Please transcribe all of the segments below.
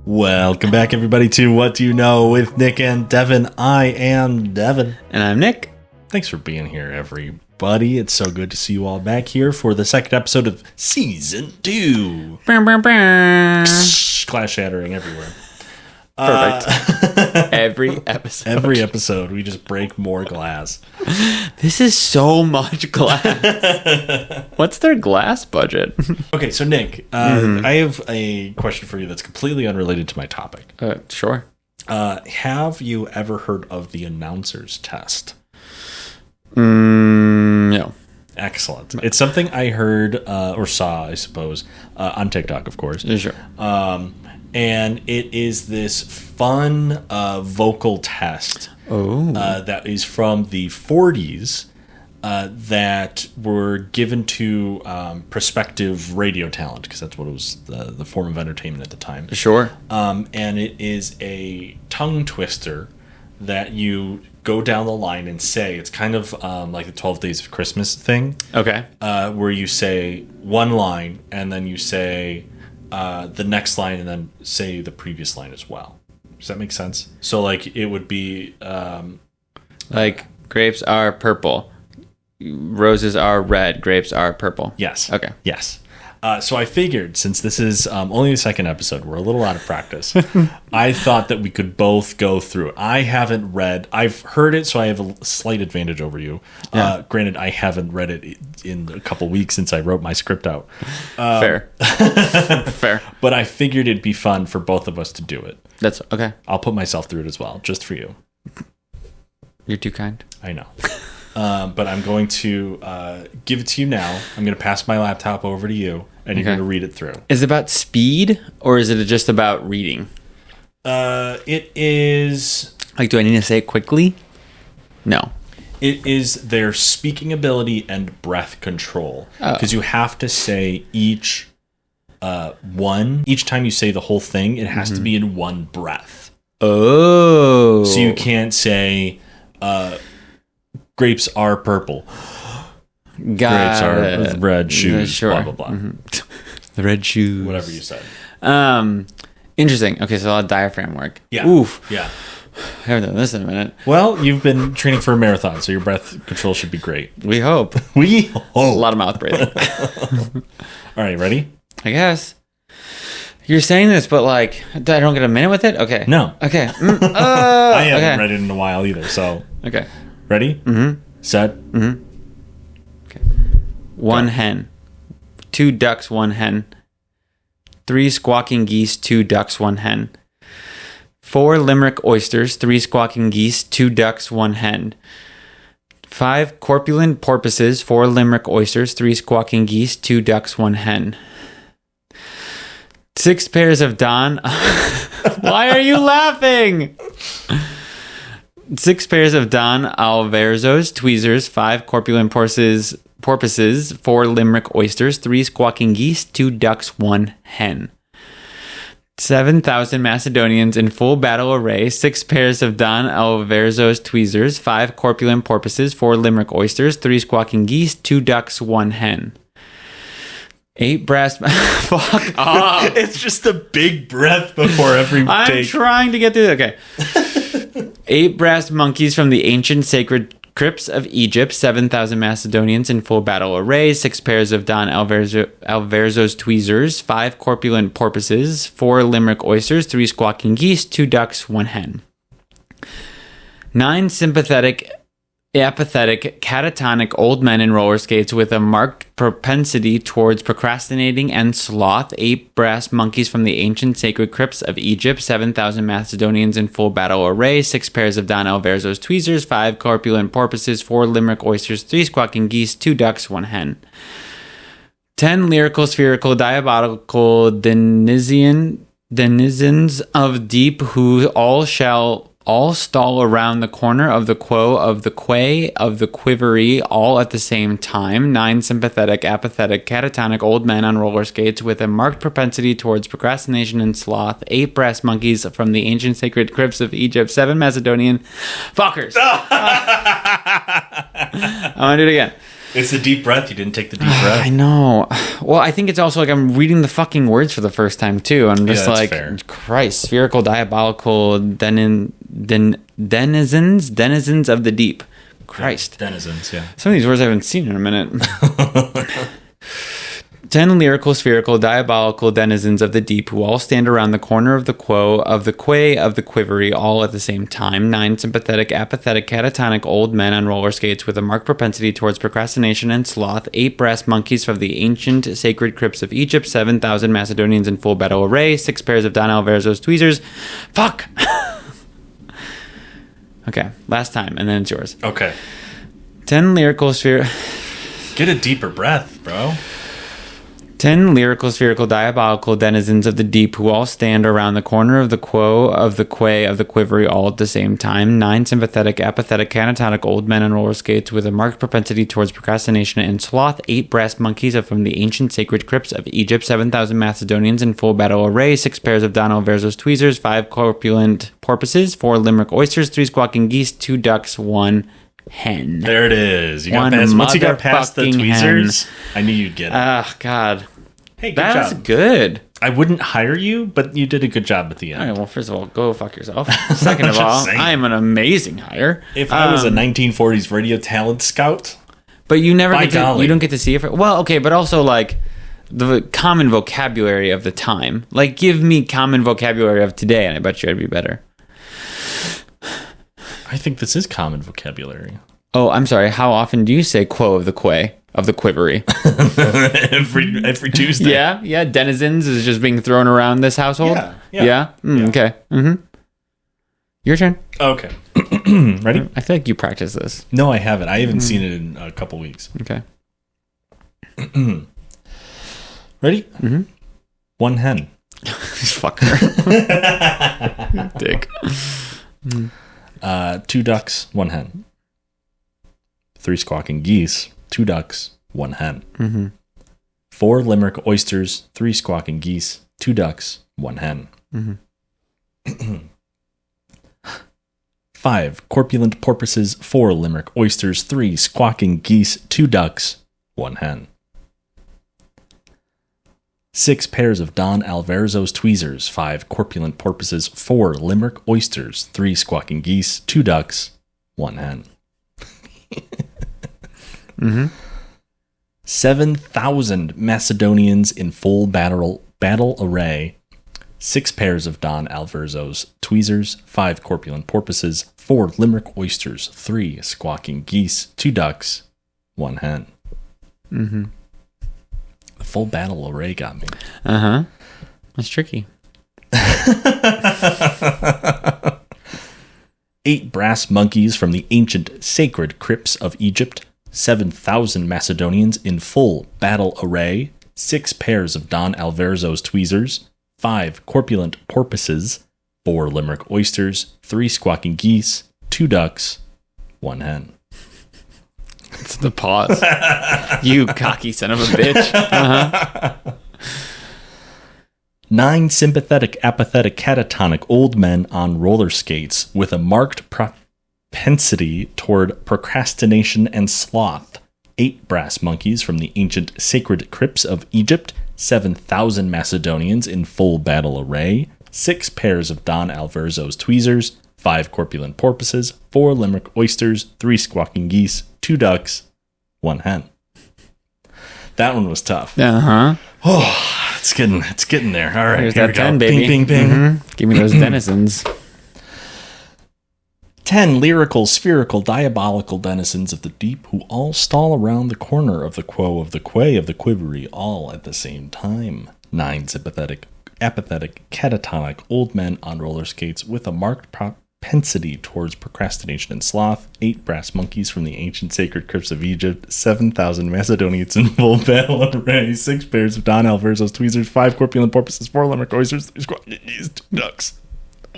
Welcome back, everybody, to What Do You Know with Nick and Devin. I am Devin. And I'm Nick. Thanks for being here, everybody. It's so good to see you all back here for the second episode of Season 2. Glass shattering everywhere. Perfect. Every episode. Every episode, we just break more glass. This is so much glass. What's their glass budget? Okay, so Nick, I have a question for you that's completely unrelated to my topic. Sure. Have you ever heard of the announcer's test? No. Excellent. It's something I heard or saw, I suppose, on TikTok, of course. Sure. And it is this fun vocal test that is from the 40s that were given to prospective radio talent, because that's what it was, the form of entertainment at the time. Sure. And it is a tongue twister that you go down the line and say. It's kind of like the 12 Days of Christmas thing. Okay. Where you say one line and then you say the next line and then say the previous line as well. Does that make sense? So like it would be like grapes are purple, roses are red, grapes are purple. Yes. Okay. Yes. So I figured, since this is only the second episode, we're a little out of practice. I thought that we could both go through. I've heard it, so I have a slight advantage over you. Yeah. Granted, I haven't read it in a couple weeks since I wrote my script out. Fair. Fair. But I figured it'd be fun for both of us to do it. That's okay. I'll put myself through it as well, just for you. You're too kind. I know. But I'm going to give it to you now. I'm going to pass my laptop over to you, and you're going to read it through. Is it about speed, or is it just about reading? It is... Like, do I need to say it quickly? No. It is their speaking ability and breath control. Because you have to say each time you say the whole thing, it has to be in one breath. Oh. So you can't say... grapes are purple. Grapes are red shoes. Sure. Blah blah blah. The red shoes. Whatever you said. Interesting. Okay, so a lot of diaphragm work. Yeah. Oof. Yeah. I haven't done this in a minute. Well, you've been training for a marathon, so your breath control should be great. We hope. We hope. A lot of mouth breathing. All right, ready? I guess. You're saying this, but like, I don't get a minute with it? Okay. No. Okay. I haven't read it in a while either, so. Okay. Ready? Mm-hmm. Set? Mm-hmm. Okay. One hen. 2 ducks, 1 hen. 3 squawking geese, 2 ducks, 1 hen. 4 limerick oysters, 3 squawking geese, 2 ducks, 1 hen. 5 corpulent porpoises, 4 limerick oysters, 3 squawking geese, 2 ducks, 1 hen. 6 pairs of Don. Why are you laughing? 6 pairs of Don Alverzos tweezers, 5 corpulent porpoises, 4 limerick oysters, 3 squawking geese, 2 ducks, 1 hen. 7,000 Macedonians in full battle array, 6 pairs of Don Alverzos tweezers, 5 corpulent porpoises, 4 limerick oysters, 3 squawking geese, 2 ducks, 1 hen. 8 brass... Fuck off. It's just a big breath before every take. I'm trying to get through it. Okay. 8 brass monkeys from the ancient sacred crypts of Egypt, 7,000 Macedonians in full battle array, 6 pairs of Don Alverzos tweezers, 5 corpulent porpoises, 4 limerick oysters, 3 squawking geese, 2 ducks, 1 hen. 9 apathetic, catatonic old men in roller skates with a marked propensity towards procrastinating and sloth, 8 brass monkeys from the ancient sacred crypts of Egypt, 7,000 Macedonians in full battle array, 6 pairs of Don Alverzos tweezers, 5 corpulent porpoises, 4 limerick oysters, 3 squawking geese, 2 ducks, 1 hen. 10 lyrical, spherical, diabolical denizens of deep who all stall around the corner of the quo of the quay of the quivery all at the same time. 9 sympathetic, apathetic, catatonic old men on roller skates with a marked propensity towards procrastination and sloth. 8 brass monkeys from the ancient sacred crypts of Egypt. 7 Macedonian fuckers. I want to do it again. It's the deep breath. You didn't take the deep breath. I know. Well, I think it's also like I'm reading the fucking words for the first time too. I'm just like, fair. Christ, spherical, diabolical, denizens of the deep. Christ. Yeah, denizens, yeah. Some of these words I haven't seen in a minute. 10 lyrical, spherical, diabolical denizens of the deep who all stand around the corner of the quo, of the quay, of the quivery, all at the same time. 9 sympathetic, apathetic, catatonic old men on roller skates with a marked propensity towards procrastination and sloth. 8 brass monkeys from the ancient sacred crypts of Egypt. 7,000 Macedonians in full battle array. 6 pairs of Don Alvarez's tweezers. Fuck! Okay, last time, and then it's yours. Okay. 10 lyrical, spherical... Get a deeper breath, bro. 10 lyrical, spherical, diabolical denizens of the deep who all stand around the corner of the quo, of the quay, of the quivery, all at the same time. 9 sympathetic, apathetic, catatonic old men on roller skates with a marked propensity towards procrastination and sloth. 8 brass monkeys from the ancient sacred crypts of Egypt. 7,000 Macedonians in full battle array. 6 pairs of Don Alvarez's tweezers. 5 corpulent porpoises. 4 limerick oysters. 3 squawking geese. 2 ducks. 1 hen. There it is. You got past, once you got past the tweezers, hen. I knew you'd get it. Ah, God. Hey, good That's job. Good. I wouldn't hire you, but you did a good job at the end. All right, well, first of all, go fuck yourself. Second of all, I am an amazing hire. If I was a 1940s radio talent scout, but you never get to, you don't get to see it. Well, okay, but also like the common vocabulary of the time. Like, give me common vocabulary of today, and I bet you I'd be better. I think this is common vocabulary. Oh, I'm sorry. How often do you say quo of the quay, of the quivery? every Tuesday. Yeah. Denizens is just being thrown around this household? Yeah? Okay. Mm-hmm. Your turn. Okay. Ready? I feel like you practice this. No, I haven't. I haven't seen it in a couple weeks. Okay. Ready? Mm-hmm. 1 hen. Fuck her. Dick. 2 ducks, 1 hen. 3 squawking geese, 2 ducks, 1 hen. Mm-hmm. 4 limerick oysters, 3 squawking geese, 2 ducks, 1 hen. Mm-hmm. 5 corpulent porpoises, 4 limerick oysters, 3 squawking geese, 2 ducks, 1 hen. 6 pairs of Don Alvarez's tweezers, 5 corpulent porpoises, 4 limerick oysters, 3 squawking geese, 2 ducks, 1 hen. Mm-hmm. 7,000 Macedonians in full battle array, 6 pairs of Don Alvarez's tweezers, 5 corpulent porpoises, 4 limerick oysters, 3 squawking geese, 2 ducks, 1 hen. Mm-hmm. The full battle array got me. Uh-huh. That's tricky. 8 brass monkeys from the ancient sacred crypts of Egypt, 7,000 Macedonians in full battle array, 6 pairs of Don Alvarez's tweezers, 5 corpulent porpoises, 4 limerick oysters, 3 squawking geese, 2 ducks, 1 hen. It's the pause. You cocky son of a bitch. Uh-huh. 9 sympathetic, apathetic, catatonic old men on roller skates with a marked propensity toward procrastination and sloth. 8 brass monkeys from the ancient sacred crypts of Egypt. 7,000 Macedonians in full battle array. 6 pairs of Don Alvarez's tweezers. 5 corpulent porpoises. 4 limerick oysters. 3 squawking geese. 2 ducks. 1 hen. That one was tough. Uh-huh. Oh, it's getting there. All right, here's here that we go. 10, baby. Bing, bing, bing. Mm-hmm. Give me those denizens. 10 lyrical, spherical, diabolical denizens of the deep who all stall around the corner of the quo, of the quay, of the quivery, all at the same time. 9 sympathetic, apathetic, catatonic old men on roller skates with a marked propensity towards procrastination and sloth. 8 brass monkeys from the ancient sacred crypts of Egypt. 7,000 Macedonians in full battle array. 6 pairs of Don Alvarez's tweezers. 5 corpulent porpoises. 4 limerick oysters. 3 squawking geese. 2 ducks.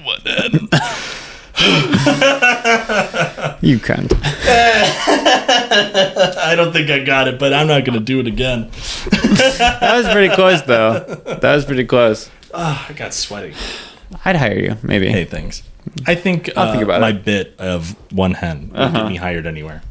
1 hen. You cunt. I don't think I got it, but I'm not going to do it again. That was pretty close, though. That was pretty close. Oh, I got sweaty. I'd hire you, maybe. Hey, thanks. I think, I'll think about my it. bit of 1 hen would get me hired anywhere.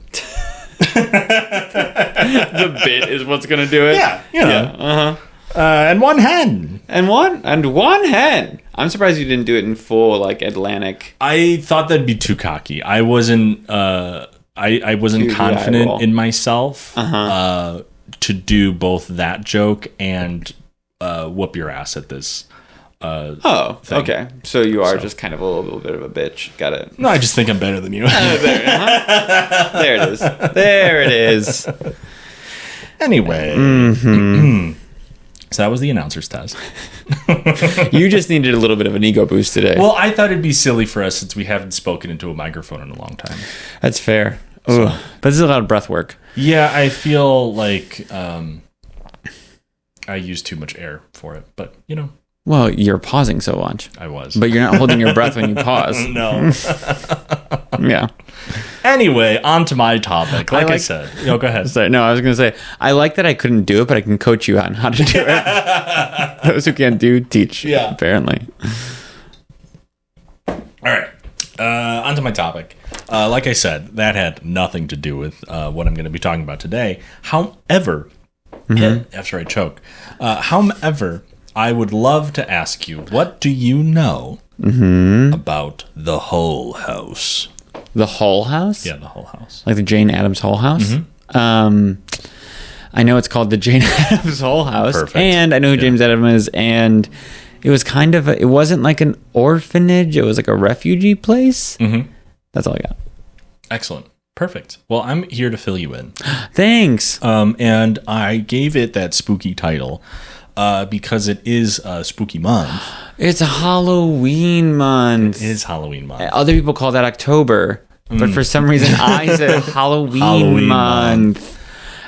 The bit is what's going to do it? Yeah, you know. Yeah. Uh-huh. And one hen. And one hen. I'm surprised you didn't do it in full, like, Atlantic. I thought that'd be too cocky. I wasn't I wasn't confident in myself to do both that joke and whoop your ass at this thing. Okay. So you are just kind of a little bit of a bitch. Got it. No, I just think I'm better than you. There it is. There it is. Anyway. So that was the announcer's test. You just needed a little bit of an ego boost today. Well, I thought it'd be silly for us since we haven't spoken into a microphone in a long time. That's fair. So, but this is a lot of breath work. Yeah, I feel like I use too much air for it, but you know. Well, you're pausing so much. I was. But you're not holding your breath when you pause. No. Yeah. Anyway, on to my topic. Like I said. Go ahead. Sorry, no, I was going to say, I like that I couldn't do it, but I can coach you on how to do it. Those who can't do, teach. Yeah. Apparently. All right. On to my topic. Like I said, that had nothing to do with what I'm going to be talking about today. However, after I choke, however, I would love to ask you, what do you know about the Hull House? The Hull House? Yeah, the Hull House. Like the Jane Addams Hull House? I know it's called the Jane Addams Hull House. Perfect. And I know who James Addams is. And it was kind of, it wasn't like an orphanage. It was like a refugee place. That's all I got. Excellent. Perfect. Well, I'm here to fill you in. Thanks. And I gave it that spooky title because it is a spooky month. It's a Halloween month. It is Halloween month. Other people call that October, but for some reason I said Halloween month.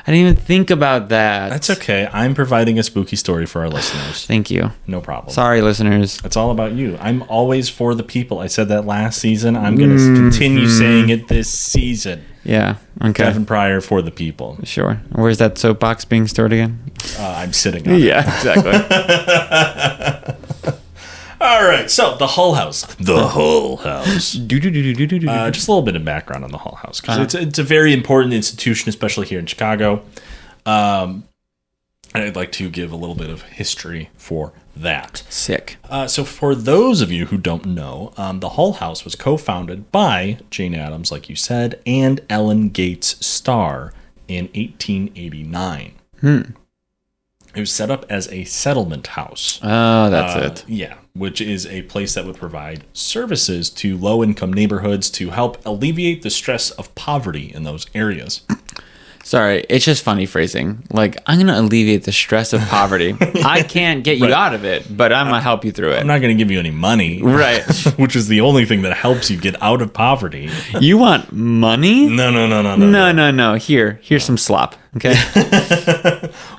I didn't even think about that. That's okay. I'm providing a spooky story for our listeners. Thank you. No problem. Sorry, listeners. It's all about you. I'm always for the people. I said that last season. I'm going to continue saying it this season. Yeah. Okay. Kevin Pryor for the people. Sure. Where's that soapbox being stored again? I'm sitting on it. Yeah, exactly. All right. So the Hull House. The Hull House. Just a little bit of background on the Hull House because it's a very important institution, especially here in Chicago. And I'd like to give a little bit of history for that. Sick. So for those of you who don't know, the Hull House was co-founded by Jane Addams, like you said, and Ellen Gates Starr in 1889. It was set up as a settlement house. Oh, that's it. Yeah, which is a place that would provide services to low-income neighborhoods to help alleviate the stress of poverty in those areas. Sorry, it's just funny phrasing. Like, I'm going to alleviate the stress of poverty. I can't get you out of it, but I'm going to help you through it. I'm not going to give you any money. Right. Which is the only thing that helps you get out of poverty. You want money? No. No. Here's some slop. Okay.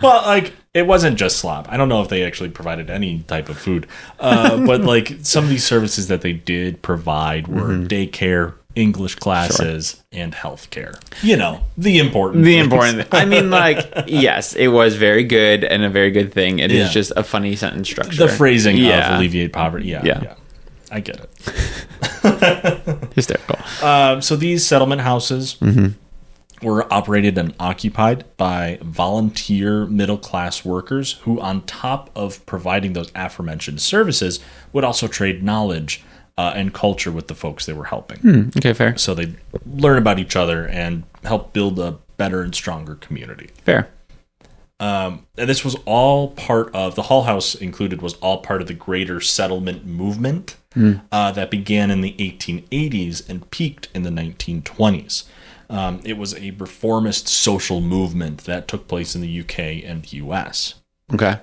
Well, like, it wasn't just slop. I don't know if they actually provided any type of food. But, like, some of these services that they did provide were daycare, English classes, and healthcare. You know, the important things. I mean, like, yes, it was very good and a very good thing. It is just a funny sentence structure. The phrasing of alleviate poverty. Yeah. I get it. Hysterical. So these settlement houses were operated and occupied by volunteer middle-class workers who, on top of providing those aforementioned services, would also trade knowledge and culture with the folks they were helping. Okay, fair. So they learn about each other and help build a better and stronger community. Fair. And this was all part of, the Hull House included, was all part of the greater settlement movement that began in the 1880s and peaked in the 1920s. It was a reformist social movement that took place in the UK and the US. Okay.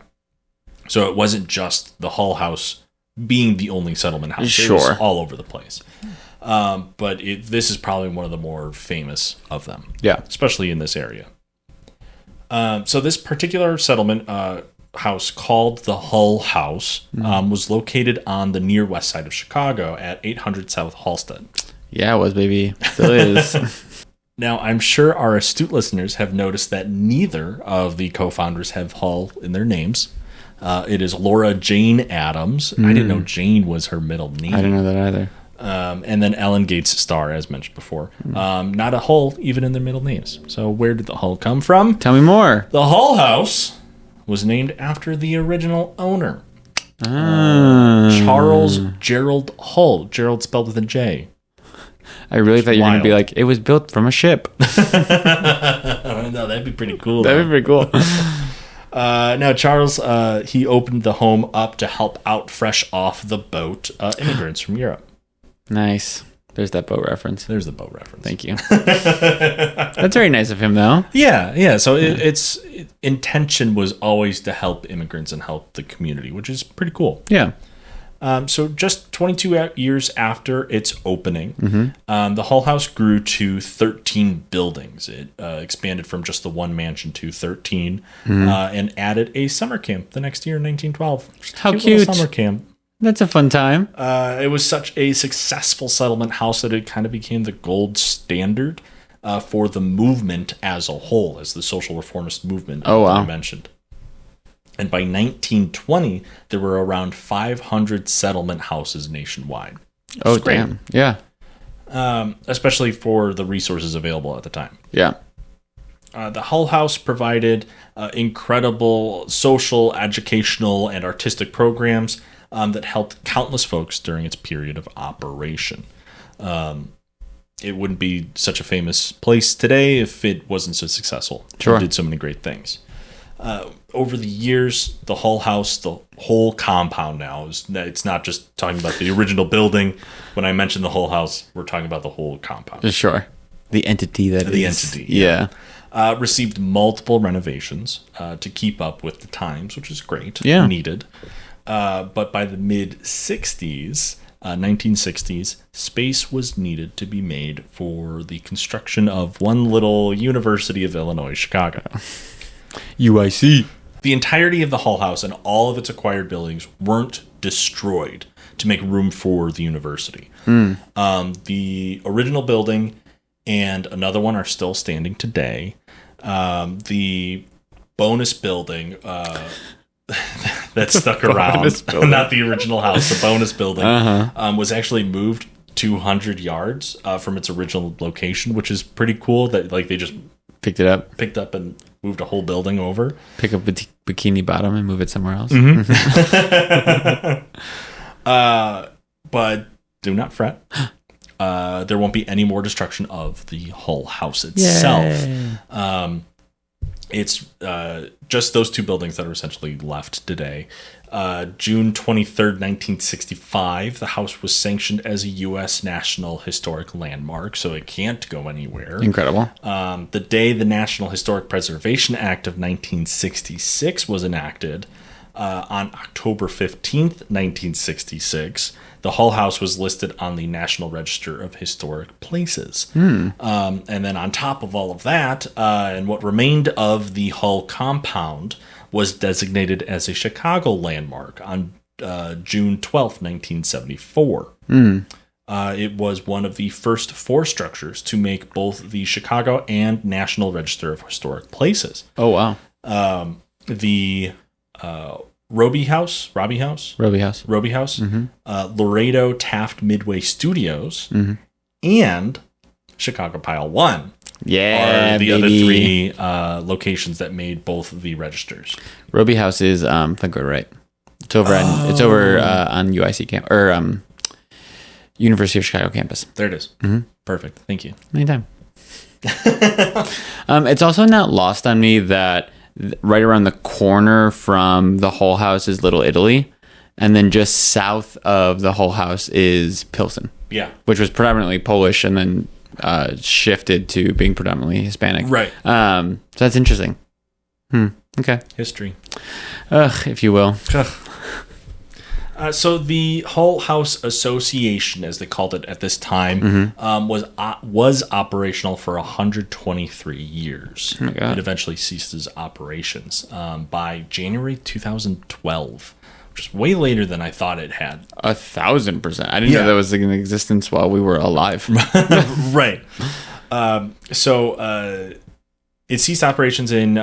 So it wasn't just the Hull House being the only settlement house. Sure. It was all over the place. But this is probably one of the more famous of them. Yeah. Especially in this area. So this particular settlement house called the Hull House was located on the near west side of Chicago at 800 South Halsted. Yeah, it was, baby. Still is. Now, I'm sure our astute listeners have noticed that neither of the co-founders have Hull in their names. It is Laura Jane Addams. I didn't know Jane was her middle name. I didn't know that either. And then Ellen Gates Starr, as mentioned before. Not a Hull even in their middle names. So where did the Hull come from? Tell me more. The Hull House was named after the original owner. Charles Gerald Hull. Gerald spelled with a J. I really thought you were going to be like, it was built from a ship. No, that'd be pretty cool. That'd be pretty cool. Now, Charles, he opened the home up to help out fresh off the boat immigrants from Europe. Nice. There's that boat reference. There's the boat reference. Thank you. That's very nice of him, though. Yeah. So its intention was always to help immigrants and help the community, which is pretty cool. Yeah. So just 22 years after its opening, the Hull House grew to 13 buildings. It expanded from just the one mansion to 13 and added a summer camp the next year in 1912. How cute. Summer camp. That's a fun time. It was such a successful settlement house that it kind of became the gold standard for the movement as a whole, as the social reformist movement that I mentioned. And by 1920, there were around 500 settlement houses nationwide. Oh, damn. Yeah. Especially for the resources available at the time. Yeah. The Hull House provided incredible social, educational, and artistic programs that helped countless folks during its period of operation. It wouldn't be such a famous place today if it wasn't so successful. Sure. It did so many great things. Over the years, the Hull House, the whole compound now, it's not just talking about the original building. When I mention the Hull House, we're talking about the whole compound. Sure. The entity that the is. entity. Yeah. Received multiple renovations to keep up with the times, which is great. Yeah. Needed. But by the mid-60s, 1960s, space was needed to be made for the construction of one little University of Illinois, Chicago. UIC. The entirety of the Hull House and all of its acquired buildings weren't destroyed to make room for the university. The original building and another one are still standing today. The bonus building that stuck around, not the original house, the bonus building, was actually moved 200 yards from its original location, which is pretty cool that like they just picked up and moved a whole building over. Pick up Bikini Bottom and move it somewhere else. But do not fret. There won't be any more destruction of the Hull House itself. It's just those two buildings that are essentially left today. June 23rd, 1965, the house was sanctioned as a U.S. National Historic Landmark, so it can't go anywhere. Incredible. The day the National Historic Preservation Act of 1966 was enacted, on October 15th, 1966, the Hull House was listed on the National Register of Historic Places. And then on top of all of that, and what remained of the Hull compound was designated as a Chicago landmark on June 12th, 1974. It was one of the first four structures to make both the Chicago and National Register of Historic Places. Oh, wow. The Roby House, Laredo Taft Midway Studios, and Chicago Pile 1 are the other three locations that made both of the registers. Roby House is Fenco, right? It's over on UIC camp or University of Chicago campus. There it is. Perfect. Thank you. Anytime. It's also not lost on me that right around the corner from the Hull House is Little Italy, and then just south of the Hull House is Pilsen. Yeah. Which was predominantly Polish and then shifted to being predominantly Hispanic. Right. So that's interesting. Okay. History. If you will. So the Hull House Association, as they called it at this time, was operational for 123 years. Oh my God. It eventually ceased its operations by January 2012, which is way later than I thought it had. 1,000%. I didn't know that was in existence while we were alive. Right. It ceased operations in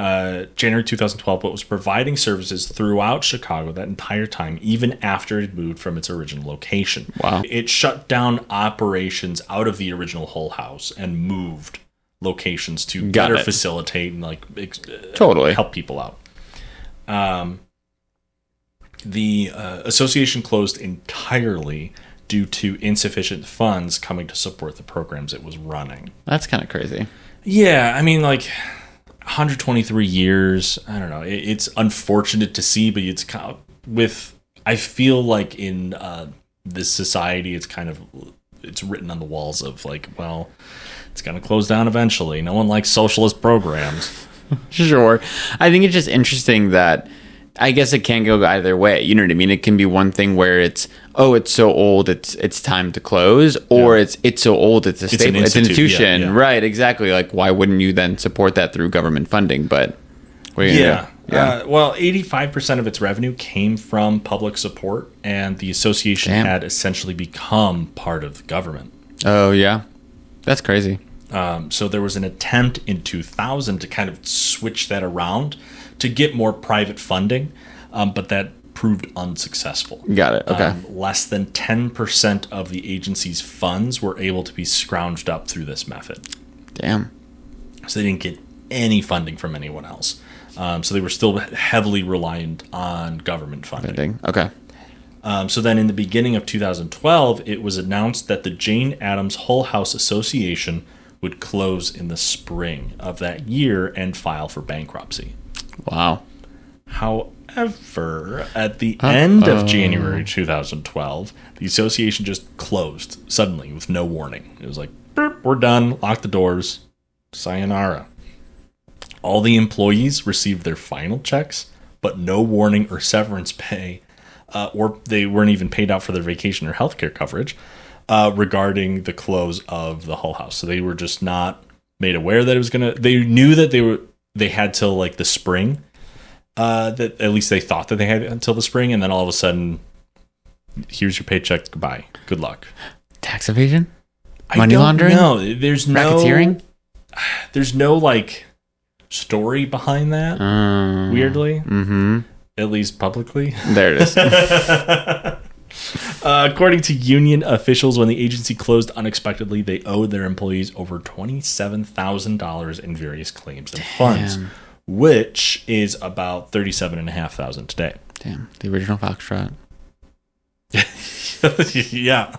January 2012, but was providing services throughout Chicago that entire time, even after it moved from its original location. Wow. It shut down operations out of the original Hull House and moved locations to better facilitate and help people out. The association closed entirely due to insufficient funds coming to support the programs it was running. That's kind of crazy. Yeah, I mean, 123 years. I don't know. It's unfortunate to see, but it's kind of I feel like in this society, it's written on the walls of it's going to close down eventually. No one likes socialist programs. Sure. I think it's just interesting that I guess it can go either way. You know what I mean? It can be one thing where it's so old, it's time to close, or it's so old, it's a staple, it's an institution. Yeah. Right, exactly. Why wouldn't you then support that through government funding? But what are you gonna do? 85% of its revenue came from public support, and the association had essentially become part of the government. Oh, yeah. That's crazy. So there was an attempt in 2000 to kind of switch that around to get more private funding, but that proved unsuccessful. Got it. Okay. Less than 10% of the agency's funds were able to be scrounged up through this method. Damn. So they didn't get any funding from anyone else. So they were still heavily reliant on government funding. Okay. So then in the beginning of 2012, it was announced that the Jane Addams Hull House Association would close in the spring of that year and file for bankruptcy. Wow. However, at the end of January 2012, the association just closed suddenly with no warning. It was like, we're done, lock the doors, sayonara. All the employees received their final checks, but no warning or severance pay, or they weren't even paid out for their vacation or healthcare coverage regarding the close of the Hull House. So they were just not made aware that it was they knew that they had till the spring. That at least they thought that they had until the spring, and then all of a sudden, here's your paycheck. Goodbye. Good luck. Tax evasion, money laundering. No, there's no racketeering. There's no story behind that. Weirdly, at least publicly. There it is. According to union officials, when the agency closed unexpectedly, they owed their employees over $27,000 in various claims and funds, which is about $37,500 today. Damn, the original Foxtrot. Yeah.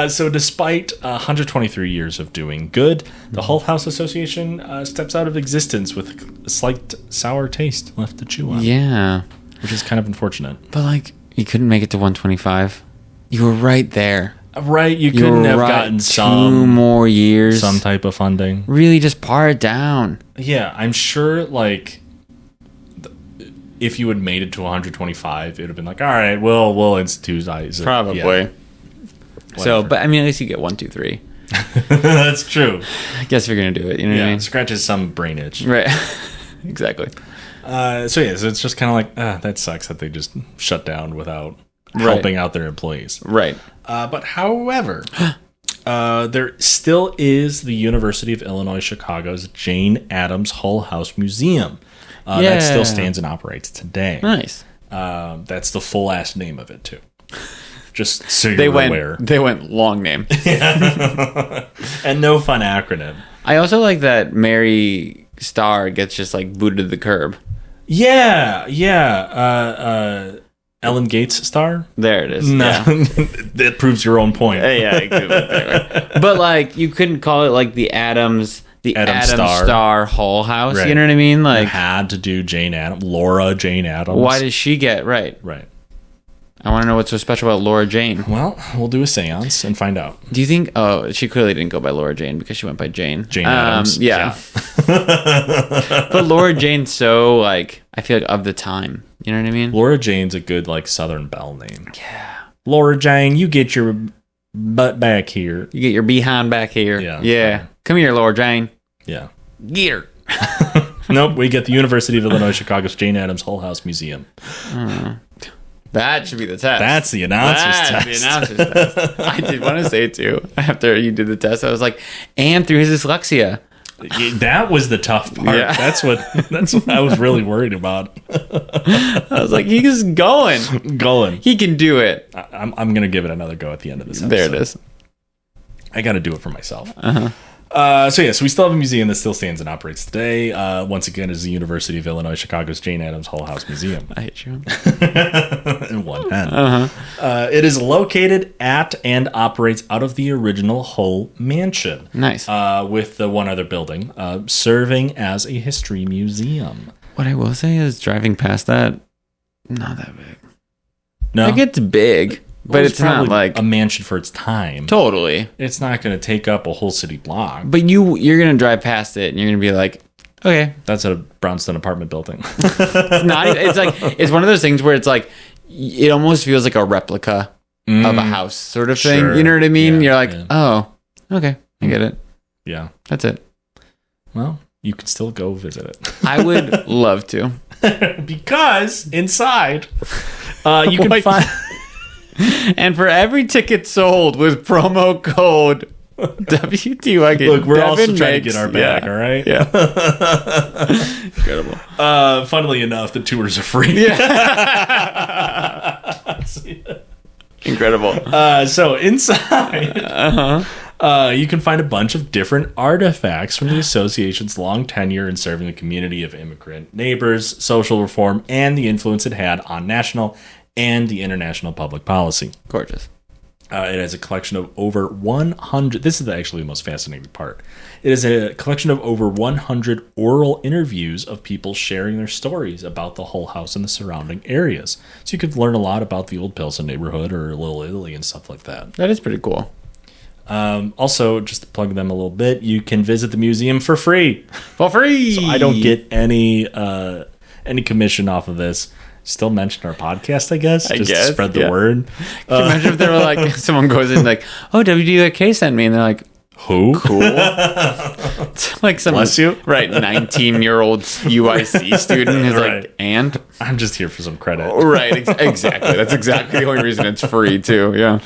So despite 123 years of doing good, the Hull House Association steps out of existence with a slight sour taste left to chew on. Yeah. Which is kind of unfortunate. But you couldn't make it to 125. You were right there. Right, you couldn't have gotten 2 more years, some type of funding. Really, just par it down. Yeah, I'm sure. If you had made it to 125, it would have been all right, we'll institute. Probably. Yeah. So, but I mean, at least you get 1, 2, 3. That's true. I guess you're gonna do it. You know what I mean? Scratches some brain itch. Right. Exactly. So it's just kind of that sucks that they just shut down without helping out their employees. Right. But however, there still is the University of Illinois Chicago's Jane Addams Hull House Museum. That still stands and operates today. Nice. That's the full ass name of it too. Just so you're aware. They went long name. And no fun acronym. I also like that Mary Starr gets just booted to the curb. Yeah. Ellen Gates Starr? There it is. No, yeah. That proves your own point. Yeah. But you couldn't call it the Adams Starr Hull House. Right. You know what I mean? You had to do Jane Addams, Laura Jane Addams. Why does she get right? I want to know what's so special about Laura Jane. Well, we'll do a seance and find out. Do you think... Oh, she clearly didn't go by Laura Jane because she went by Jane. Jane Addams. Yeah. But Laura Jane's so, I feel of the time. You know what I mean? Laura Jane's a good, Southern belle name. Yeah. Laura Jane, you get your butt back here. You get your behind back here. Yeah. Come here, Laura Jane. Yeah. Get her. Nope, we get the University of Illinois Chicago's Jane Addams Hull House Museum. That should be the test. That's the announcer's test. The announcer's test. I did want to say too, after you did the test, I was like, and through his dyslexia. That was the tough part. Yeah. That's what I was really worried about. I was like, he's going. He can do it. I'm going to give it another go at the end of this episode. There it is. I got to do it for myself. So we still have a museum that still stands and operates today. Once again, is the University of Illinois Chicago's Jane Addams Hull House Museum. I hate you. In one hand. It is located at and operates out of the original Hull Mansion. Nice. With the one other building, serving as a history museum. What I will say is driving past that, not that big. No? Like, it's big. But it's not like a mansion for its time. Totally. It's not going to take up a whole city block. But you're going to drive past it and you're going to be like, okay. That's a brownstone apartment building. It's not. It's like, it's one of those things where it's like, it almost feels like a replica of a house sort of thing. Sure. You know what I mean? You're like, oh, okay. I get it. Yeah. That's it. Well, you can still go visit it. I would love to. Because inside, you can find... And for every ticket sold with promo code WDYK, look, we're also trying to get our back, all right? Yeah. Incredible. Funnily enough, the tours are free. Yeah. Incredible. So inside, you can find a bunch of different artifacts from the association's long tenure in serving the community of immigrant neighbors, social reform, and the influence it had on national and the international public policy. Gorgeous. It has a collection of over 100... This is actually the most fascinating part. It is a collection of over 100 oral interviews of people sharing their stories about the Hull House and the surrounding areas. So you could learn a lot about the Old Pilsen neighborhood or Little Italy and stuff like that. That is pretty cool. Also, just to plug them a little bit, you can visit the museum for free. For free! So I don't get any commission off of this. Still mention our podcast, I guess, to spread the word. Can you imagine if they were like, someone goes in like, oh, WDYK sent me, and they're like, who? Cool. It's like some, bless you, right, 19-year-old UIC student who's right. Like, and I'm just here for some credit. Right, exactly. That's exactly the only reason it's free too. Yeah.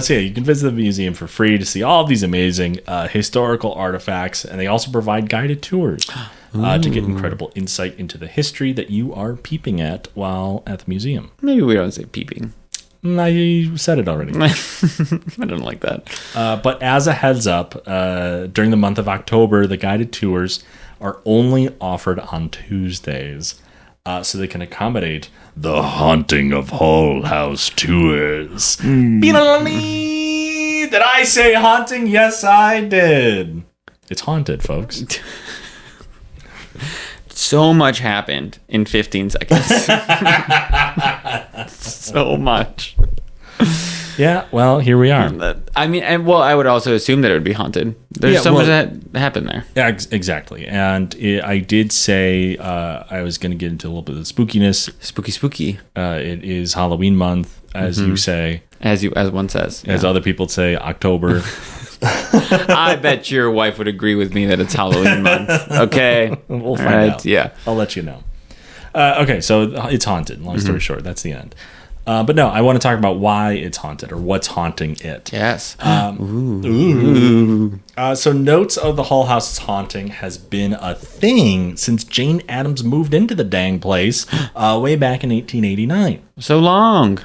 So you can visit the museum for free to see all of these amazing historical artifacts, and they also provide guided tours. To get incredible insight into the history that you are peeping at while at the museum. Maybe we don't say peeping. I said it already. I don't like that. But as a heads up, during the month of October, the guided tours are only offered on Tuesdays. So they can accommodate the Haunting of Hull House tours. Did I say haunting? Yes, I did. It's haunted, folks. So much happened in 15 seconds. So much. Yeah, well, here we are. I mean, I would also assume that it would be haunted. There's so much that happened there. Yeah, exactly. And I did say I was going to get into a little bit of the spookiness. Spooky. It is Halloween month, as you say. As one says. As other people say, October. I bet your wife would agree with me that it's Halloween month. Okay. We'll find out. Yeah. I'll let you know. Okay, so it's haunted. Long story short, that's the end. But no, I want to talk about why it's haunted or what's haunting it. Yes. Ooh. So notes of the Hull House's haunting has been a thing since Jane Addams moved into the dang place way back in 1889. So long.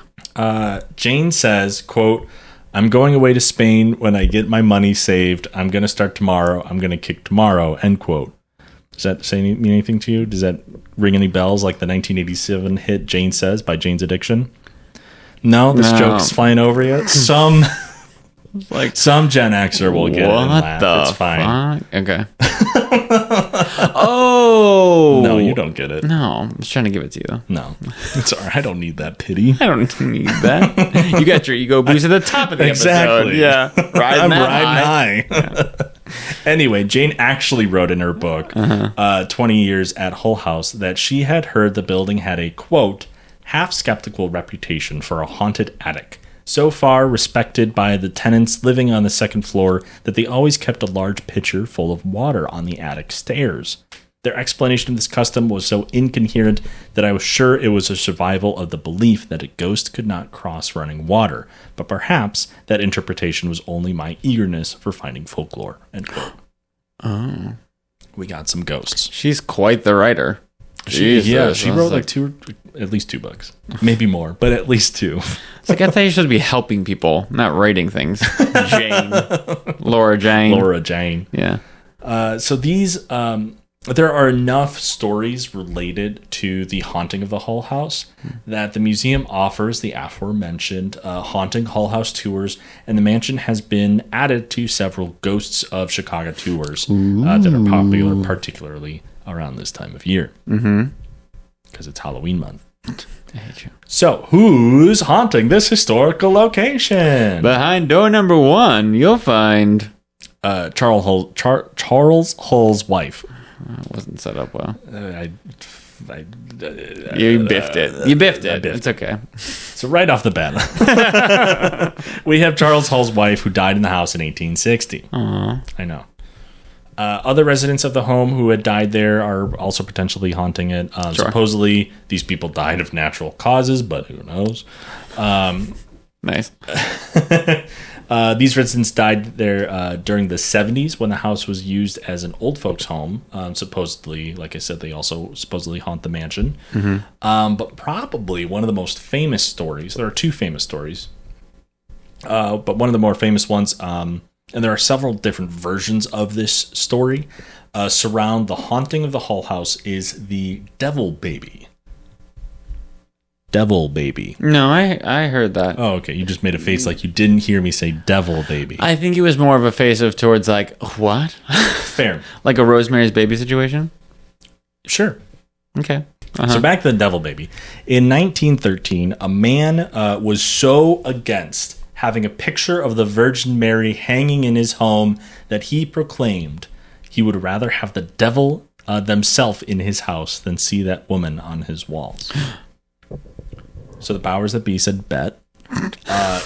Jane says, quote, "I'm going away to Spain when I get my money saved. I'm going to start tomorrow. I'm going to kick tomorrow," end quote. Does that mean anything to you? Does that ring any bells like the 1987 hit Jane Says by Jane's Addiction? No, this joke's flying over you. Some Gen Xer will get it and laugh. It's fine. Okay. Oh. No, you don't get it. No, I was trying to give it to you. No. It's all right. I don't need that pity. I don't need that. You got your ego boost at the top of the episode. Yeah. I'm riding high. Yeah. Anyway, Jane actually wrote in her book, 20 Years at Hull House, that she had heard the building had a, quote, half-skeptical reputation for a haunted attic, so far respected by the tenants living on the second floor that they always kept a large pitcher full of water on the attic stairs. Their explanation of this custom was so incoherent that I was sure it was a survival of the belief that a ghost could not cross running water, but perhaps that interpretation was only my eagerness for finding folklore. End quote. Oh. We got some ghosts. She's quite the writer. She wrote like at least 2 books. Maybe more, but at least 2. It's like, I thought you should be helping people, not writing things. Jane. Laura Jane. Yeah. So these... there are enough stories related to the haunting of the Hull House that the museum offers the aforementioned haunting Hull House tours, and the mansion has been added to several Ghosts of Chicago tours that are popular, particularly around this time of year. Because it's Halloween month. I hate you. So, who's haunting this historical location? Behind door number 1, you'll find... Charles Hull's wife. It wasn't set up well. You biffed it. You biffed it. It's okay. So right off the bat, we have Charles Hull's wife who died in the house in 1860. Aww. I know. Other residents of the home who had died there are also potentially haunting it. Sure. Supposedly, these people died of natural causes, but who knows? Nice. These residents died there during the 70s when the house was used as an old folks home. Supposedly, like I said, they also supposedly haunt the mansion. But probably one of the most famous stories, there are 2 famous stories, but one of the more famous ones, and there are several different versions of this story, surround the haunting of the Hull House, is the Devil Baby. Devil Baby. No, I heard that. Oh, okay. You just made a face like you didn't hear me say Devil Baby. I think it was more of a face of towards like, what? Fair. Like a Rosemary's Baby situation? Sure. Okay. So back to the Devil Baby. In 1913, a man was so against having a picture of the Virgin Mary hanging in his home that he proclaimed he would rather have the devil themselves in his house than see that woman on his walls. So the powers that be said, bet.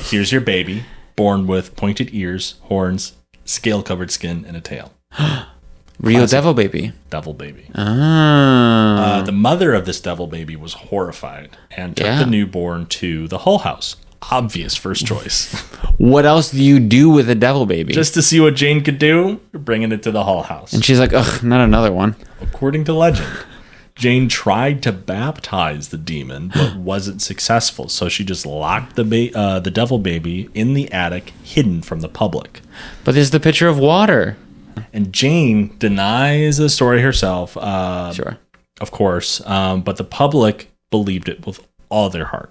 Here's your baby, born with pointed ears, horns, scale-covered skin, and a tail. Real Classic Devil Baby. Devil Baby. Ah. The mother of this Devil Baby was horrified and took the newborn to the Hull House. Obvious first choice. What else do you do with a Devil Baby? Just to see what Jane could do, you're bringing it to the Hull House. And she's like, ugh, not another one. According to legend, Jane tried to baptize the demon, but wasn't successful. So she just locked the Devil Baby in the attic, hidden from the public. But there's the picture of water. And Jane denies the story herself. Sure. Of course. But the public believed it with all their heart.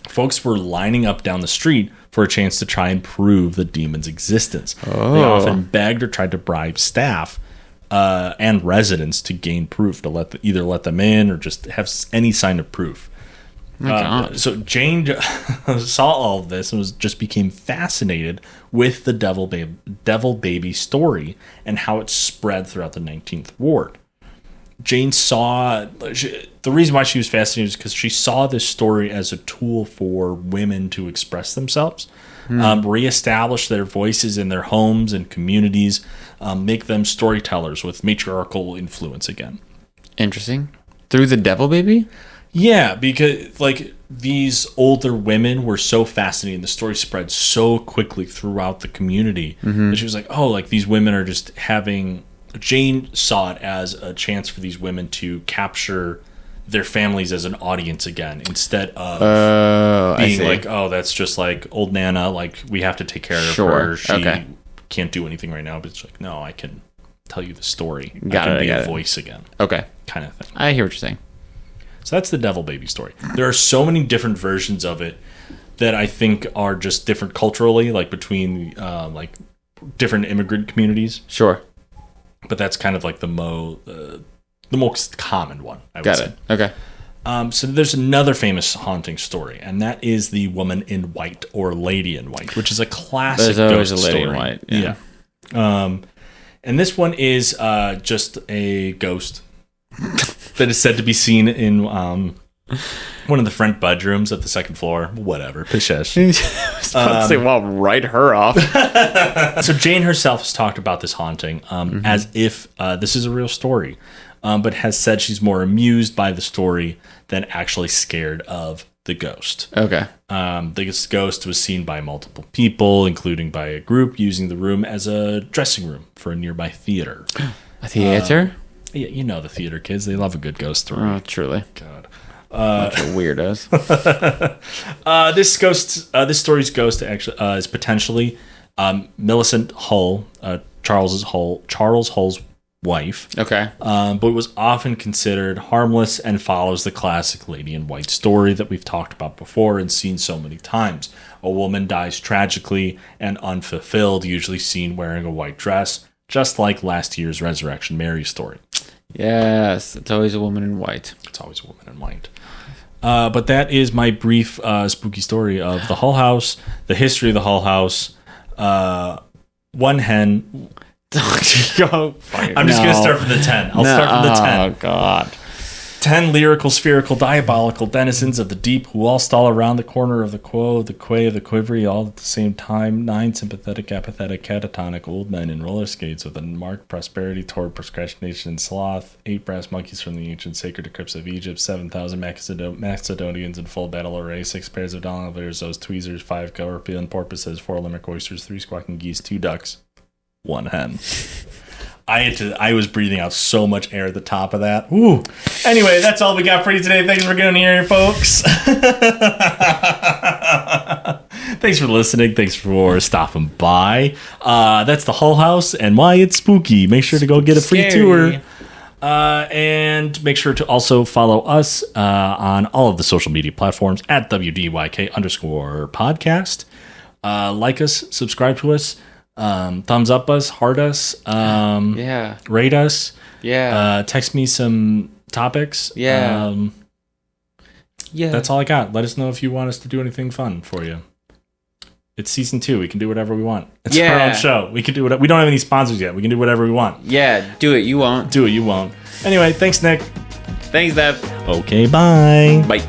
Folks were lining up down the street for a chance to try and prove the demon's existence. Oh. They often begged or tried to bribe staff and residents to gain proof, to either let them in or just have any sign of proof. So Jane saw all of this and just became fascinated with the Devil Baby story and how it spread throughout the 19th ward. Jane the reason why she was fascinated is because she saw this story as a tool for women to express themselves, reestablish their voices in their homes and communities, make them storytellers with matriarchal influence again. Interesting. Through the Devil Baby? Yeah, because like these older women were so fascinating. The story spread so quickly throughout the community that she was like, oh, like these women are just having... Jane saw it as a chance for these women to capture their families as an audience again, instead of being like, oh, that's just like old Nana, like we have to take care of her. She can't do anything right now, but it's like, no, I can tell you the story. I can be a voice again. Okay. Kind of thing. I hear what you're saying. So that's the Devil Baby story. There are so many different versions of it that I think are just different culturally, like between like different immigrant communities. Sure. But that's kind of like the most common one, I would say. Okay. So there's another famous haunting story, and that is the Woman in White or Lady in White, which is a classic There's always ghost a lady story. in white. Yeah. And this one is just a ghost that is said to be seen in One of the front bedrooms at the second floor. Whatever. Pishesh. Write her off. So Jane herself has talked about this haunting as if this is a real story, but has said she's more amused by the story than actually scared of the ghost. Okay. The ghost was seen by multiple people, including by a group using the room as a dressing room for a nearby theater. A theater? Yeah, you know the theater kids. They love a good ghost story. Oh, truly. God. Bunch of weirdos. This story's ghost actually is potentially Millicent Hull, Charles Hull's wife. Okay. But was often considered harmless and follows the classic Lady in White story that we've talked about before and seen so many times. A woman dies tragically and unfulfilled, usually seen wearing a white dress, just like last year's Resurrection Mary story. Yes, it's always a woman in white. It's always a woman in white. But that is my brief spooky story of the Hull House, the history of the Hull House. One hen. I'm just going to start from the 10. I'll start from the 10. Oh, God. 10 lyrical, spherical, diabolical denizens of the deep who all stall around the corner of the quo, the quay of the quivery, all at the same time. 9 sympathetic, apathetic, catatonic old men in roller skates with a marked prosperity toward procrastination and sloth. 8 brass monkeys from the ancient sacred crypts of Egypt. 7,000 Macedonians in full battle array. 6 pairs of dollars, those tweezers. 5 scorpion porpoises. 4 limerick oysters. 3 squawking geese. 2 ducks. 1 hen. I was breathing out so much air at the top of that. Ooh. Anyway, that's all we got for you today. Thanks for getting here, folks. Thanks for listening. Thanks for stopping by. That's the Hull House and why it's spooky. Make sure to go get a free tour. And make sure to also follow us on all of the social media platforms at WDYK_podcast. Like us, subscribe to us. Thumbs up us, heart us, rate us, text me some topics. That's all I got. Let us know if you want us to do anything fun for you. It's season 2. We can do whatever we want. It's our own show. We can do whatever. We don't have any sponsors yet. We can do whatever we want. Yeah, do it. You won't. Do it. You won't. Anyway, thanks, Nick. Thanks, Deb. Okay, bye. Bye.